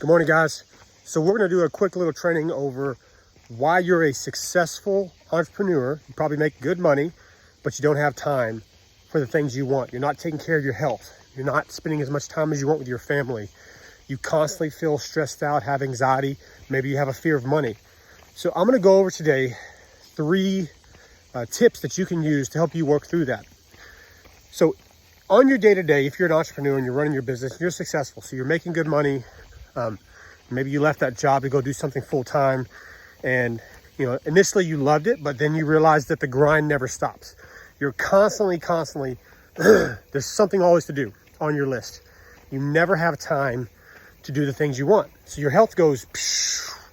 Good morning, guys. So we're going to do a quick little training over why you're a successful entrepreneur. You probably make good money, but you don't have time for the things you want. You're not taking care of your health. You're not spending as much time as you want with your family. You constantly feel stressed out, have anxiety. Maybe you have a fear of money. So I'm going to go over today 3 tips that you can use to help you work through that. So on your day-to-day, if you're an entrepreneur and you're running your business, you're successful. So you're making good money. Maybe you left that job to go do something full-time, and initially you loved it, but then you realize that the grind never stops. You're constantly there's something always to do on your list. You never have time to do the things you want. So your health goes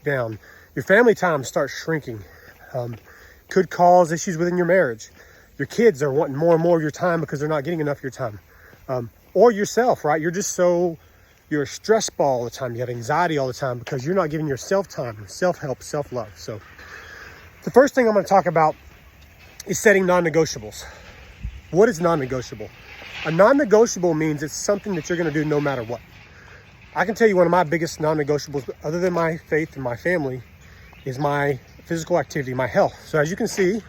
down. Your family time starts shrinking. Could cause issues within your marriage. Your kids are wanting more and more of your time because they're not getting enough of your time. Or yourself, right? You're a stress ball all the time. You have anxiety all the time because you're not giving yourself time, self-help, self-love. So the first thing I'm going to talk about is setting non-negotiables. What is non-negotiable? A non-negotiable means it's something that you're going to do no matter what. I can tell you one of my biggest non-negotiables, other than my faith and my family, is my physical activity, my health. So as you can see,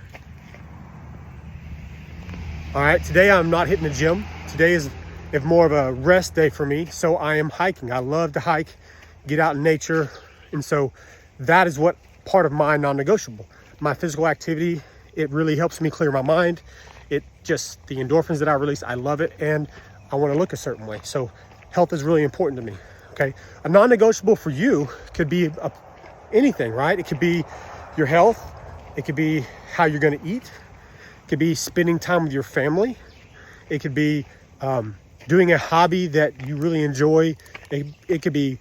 all right, today I'm not hitting the gym. Today is more of a rest day for me. So I am hiking. I love to hike, get out in nature. And so that is what part of my non-negotiable. My physical activity, it really helps me clear my mind. It just, the endorphins that I release, I love it. And I want to look a certain way. So health is really important to me. Okay. A non-negotiable for you could be anything, right? It could be your health. It could be how you're going to eat. It could be spending time with your family. It could be doing a hobby that you really enjoy. It could be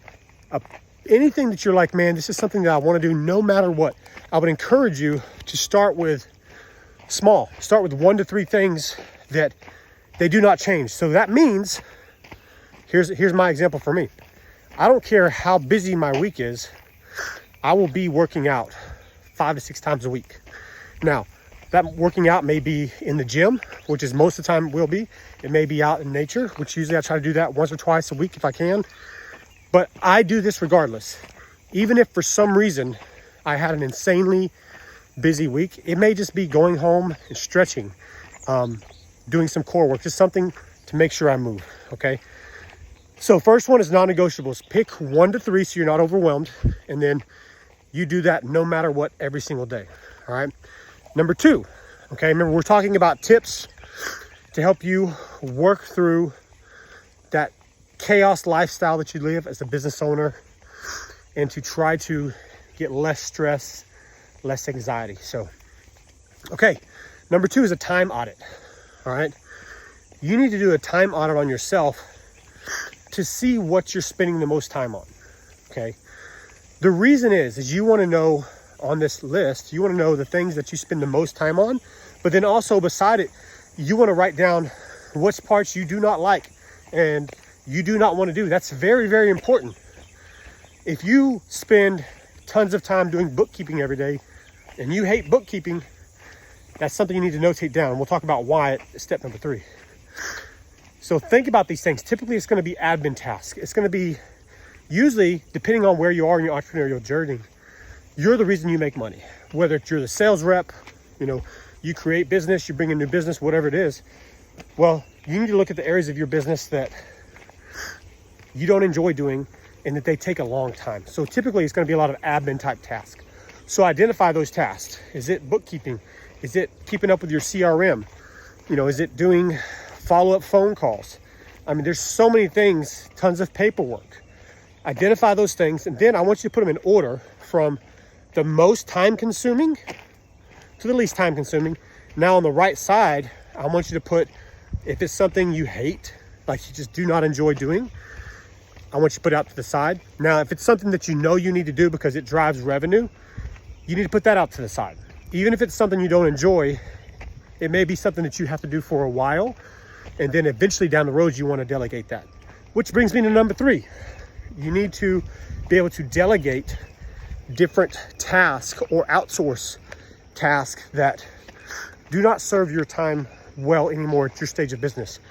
anything that you're like, man, this is something that I want to do no matter what. I would encourage you to start with small. Start with 1 to 3 things that they do not change. So that means, here's my example for me. I don't care how busy my week is. I will be working out 5 to 6 times a week. Now, that working out may be in the gym, which is most of the time will be. It may be out in nature, which usually I try to do that once or twice a week if I can. But I do this regardless. Even if for some reason I had an insanely busy week, it may just be going home and stretching, doing some core work, just something to make sure I move, okay? So first one is non-negotiables. Pick 1 to 3 so you're not overwhelmed. And then you do that no matter what every single day, all right? Number 2, okay, remember we're talking about tips to help you work through that chaos lifestyle that you live as a business owner and to try to get less stress, less anxiety. So, okay, number 2 is a time audit, all right? You need to do a time audit on yourself to see what you're spending the most time on, okay? The reason is you want to know on this list, you want to know the things that you spend the most time on, but then also beside it, you want to write down which parts you do not like and you do not want to do. That's very, very important. If you spend tons of time doing bookkeeping every day and you hate bookkeeping, that's something you need to notate down. We'll talk about why at step number 3. So think about these things. Typically, it's going to be admin tasks. It's going to be usually, depending on where you are in your entrepreneurial journey, you're the reason you make money. Whether you're the sales rep, you create business, you bring in new business, whatever it is. Well, you need to look at the areas of your business that you don't enjoy doing and that they take a long time. So typically it's going to be a lot of admin type tasks. So identify those tasks. Is it bookkeeping? Is it keeping up with your CRM? Is it doing follow-up phone calls? I mean, there's so many things, tons of paperwork. Identify those things, and then I want you to put them in order from the most time consuming to the least time consuming. Now on the right side, I want you to put, if it's something you hate, like you just do not enjoy doing, I want you to put it out to the side. Now, if it's something that you know you need to do because it drives revenue, you need to put that out to the side. Even if it's something you don't enjoy, it may be something that you have to do for a while, and then eventually down the road, you want to delegate that. Which brings me to number 3. You need to be able to delegate different tasks or outsource tasks that do not serve your time well anymore at your stage of business.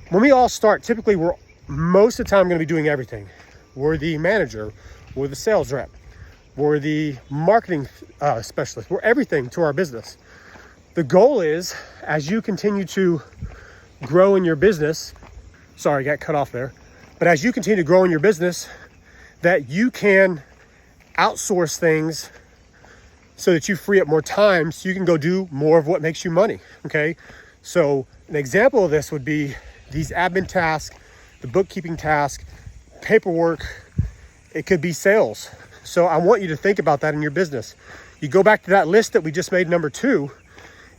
When we all start, typically we're most of the time going to be doing everything. We're the manager. We're the sales rep. We're the marketing specialist. We're everything to our business. The goal is, as you continue to grow in your business, sorry, I got cut off there, but as you continue to grow in your business, that you can outsource things so that you free up more time so you can go do more of what makes you money, okay? So an example of this would be these admin tasks, the bookkeeping task, paperwork. It could be sales. So I want you to think about that in your business. You go back to that list that we just made, number 2,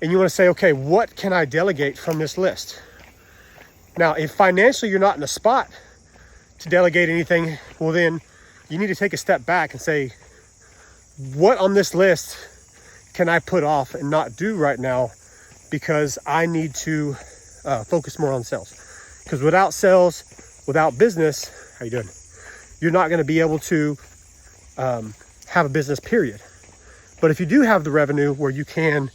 and you want to say, okay, what can I delegate from this list? Now, if financially you're not in a spot to delegate anything, well then you need to take a step back and say, what on this list can I put off and not do right now because I need to focus more on sales? Because without sales, without business, how you doing? You're not going to be able to have a business, period. But if you do have the revenue where you can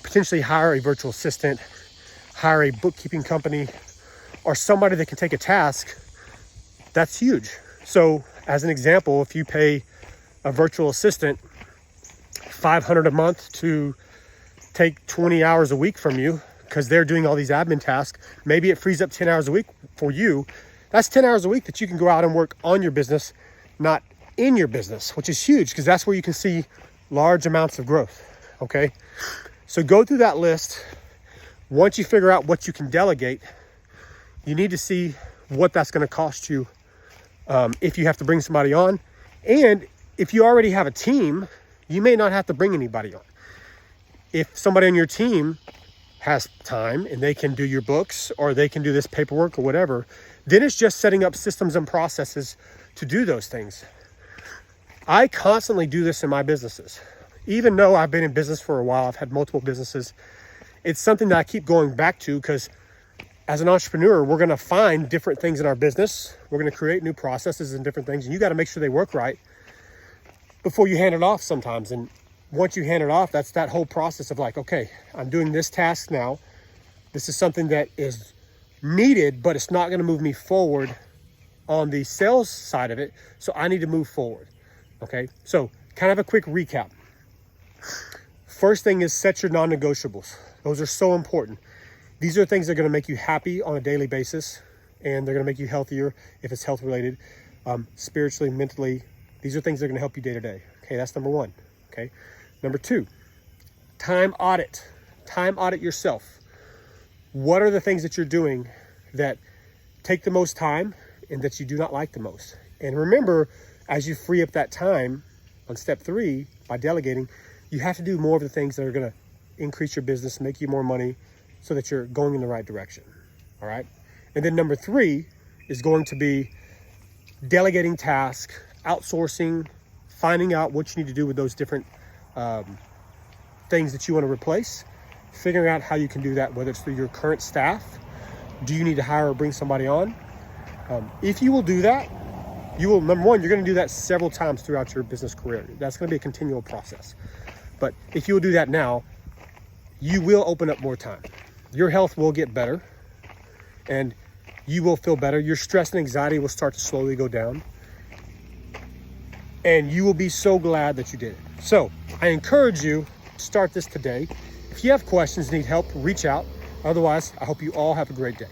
potentially hire a virtual assistant, hire a bookkeeping company, or somebody that can take a task, that's huge. So as an example, if you pay a virtual assistant $500 a month to take 20 hours a week from you because they're doing all these admin tasks, maybe it frees up 10 hours a week for you. That's 10 hours a week that you can go out and work on your business, not in your business, which is huge because that's where you can see large amounts of growth, okay? So go through that list. Once you figure out what you can delegate, you need to see what that's going to cost you if you have to bring somebody on. And if you already have a team, you may not have to bring anybody on. If somebody on your team has time and they can do your books or they can do this paperwork or whatever, then it's just setting up systems and processes to do those things. I constantly do this in my businesses. Even though I've been in business for a while, I've had multiple businesses, it's something that I keep going back to because as an entrepreneur, we're going to find different things in our business. We're going to create new processes and different things, and you got to make sure they work right before you hand it off sometimes. And once you hand it off, that's that whole process of like, okay, I'm doing this task now. This is something that is needed, but it's not going to move me forward on the sales side of it. So I need to move forward. Okay. So kind of a quick recap. First thing is set your non-negotiables. Those are so important. These are things that are going to make you happy on a daily basis, and they're going to make you healthier if it's health related, spiritually, mentally. These are things that are going to help you day to day. Okay, that's number 1. Okay, number 2, time audit. Time audit yourself. What are the things that you're doing that take the most time and that you do not like the most? And remember, as you free up that time on step 3 by delegating, you have to do more of the things that are going to increase your business, make you more money, so that you're going in the right direction. All right. And then number 3 is going to be delegating tasks, outsourcing, finding out what you need to do with those different things that you want to replace, figuring out how you can do that, whether it's through your current staff. Do you need to hire or bring somebody on? If you will do that, you will, number 1, you're going to do that several times throughout your business career. That's going to be a continual process. But if you will do that now, you will open up more time. Your health will get better and you will feel better. Your stress and anxiety will start to slowly go down. And you will be so glad that you did it. So I encourage you to start this today. If you have questions, need help, reach out. Otherwise, I hope you all have a great day.